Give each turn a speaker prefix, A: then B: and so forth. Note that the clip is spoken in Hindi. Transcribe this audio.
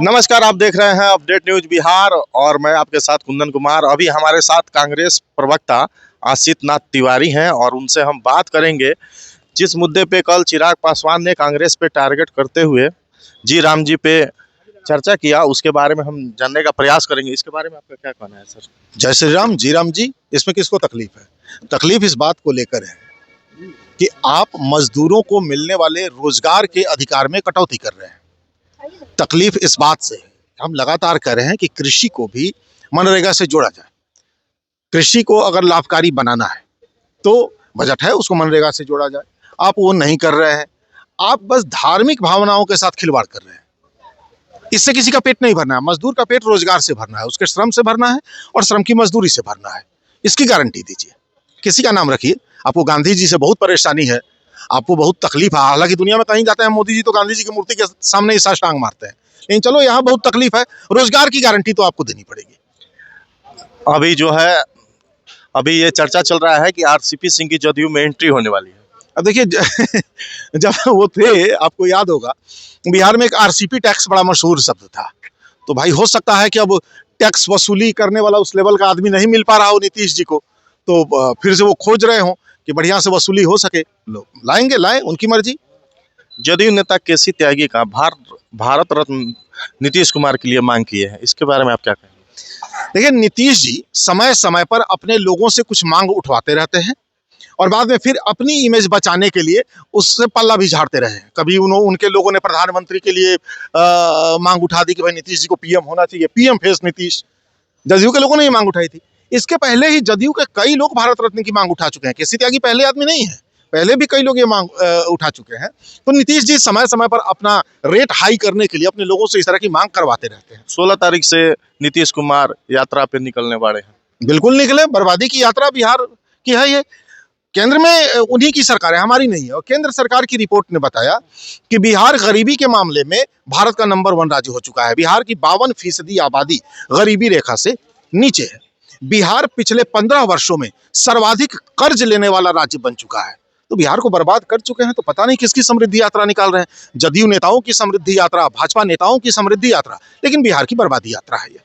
A: नमस्कार, आप देख रहे हैं अपडेट न्यूज बिहार और मैं आपके साथ कुंदन कुमार। अभी हमारे साथ कांग्रेस प्रवक्ता आशित नाथ तिवारी हैं और उनसे हम बात करेंगे जिस मुद्दे पे कल चिराग पासवान ने कांग्रेस पे टारगेट करते हुए जी राम जी पे चर्चा किया, उसके बारे में हम जानने का प्रयास करेंगे। इसके बारे में आपका क्या कहना है सर?
B: जय श्री राम, जी राम जी। इसमें किसको तकलीफ है? तकलीफ इस बात को लेकर है कि आप मजदूरों को मिलने वाले रोजगार के अधिकार में कटौती कर रहे हैं। तकलीफ इस बात से है, हम लगातार कह रहे हैं कि कृषि को भी मनरेगा से जोड़ा जाए। कृषि को अगर लाभकारी बनाना है तो बजट है, उसको मनरेगा से जोड़ा जाए। आप वो नहीं कर रहे हैं, आप बस धार्मिक भावनाओं के साथ खिलवाड़ कर रहे हैं। इससे किसी का पेट नहीं भरना है। मजदूर का पेट रोजगार से भरना है, उसके श्रम से भरना है और श्रम की मजदूरी से भरना है। इसकी गारंटी दीजिए, किसी का नाम रखिए। आपको गांधी जी से बहुत परेशानी है, आपको बहुत तकलीफ है। हालांकि दुनिया में कहीं जाते हैं मोदी जी तो गांधी जी की मूर्ति के सामने ही साष्टांग मारते हैं, लेकिन चलो यहाँ बहुत तकलीफ है। रोजगार की गारंटी तो आपको देनी पड़ेगी।
A: अभी जो है अभी ये चर्चा चल रहा है कि आरसीपी सिंह की जदयू में एंट्री होने वाली है।
B: अब देखिए जब वो थे, आपको याद होगा, बिहार में एक आरसीपी टैक्स बड़ा मशहूर शब्द था। तो भाई हो सकता है कि अब टैक्स वसूली करने वाला उस लेवल का आदमी नहीं मिल पा रहा हो नीतीश जी को, तो फिर से वो खोज रहे हो कि बढ़िया से वसूली हो सके। लोग लाएंगे, लाएं, उनकी मर्जी।
A: जदयू नेता केसी त्यागी का भारत रत्न नीतीश कुमार के लिए मांग की है, इसके बारे में आप क्या कहेंगे?
B: देखिए, नीतीश जी समय समय पर अपने लोगों से कुछ मांग उठवाते रहते हैं और बाद में फिर अपनी इमेज बचाने के लिए उससे पल्ला भी झाड़ते रहे। कभी उनके लोगों ने प्रधानमंत्री के लिए मांग उठा दी कि भाई नीतीश जी को पीएम होना चाहिए, पीएम फेस नीतीश। जदयू के लोगों ने ये मांग उठाई थी। इसके पहले ही जदयू के कई लोग भारत रत्न की मांग उठा चुके हैं। केसी त्यागी पहले आदमी नहीं है, पहले भी कई लोग ये मांग उठा चुके हैं। तो नीतीश जी समय समय पर अपना रेट हाई करने के लिए अपने लोगों से इस तरह की मांग करवाते रहते हैं।
A: 16 तारीख से नीतीश कुमार यात्रा पे निकलने वाले हैं।
B: बिल्कुल निकले, बर्बादी की यात्रा बिहार की है ये। केंद्र में उन्हीं की सरकार है, हमारी नहीं है। और केंद्र सरकार की रिपोर्ट ने बताया कि बिहार गरीबी के मामले में भारत का नंबर 1 राज्य हो चुका है। बिहार की 52% आबादी गरीबी रेखा से नीचे है। बिहार पिछले 15 वर्षों में सर्वाधिक कर्ज लेने वाला राज्य बन चुका है। तो बिहार को बर्बाद कर चुके हैं, तो पता नहीं किसकी समृद्धि यात्रा निकाल रहे हैं। जदयू नेताओं की समृद्धि यात्रा, भाजपा नेताओं की समृद्धि यात्रा, लेकिन बिहार की बर्बादी यात्रा है ये।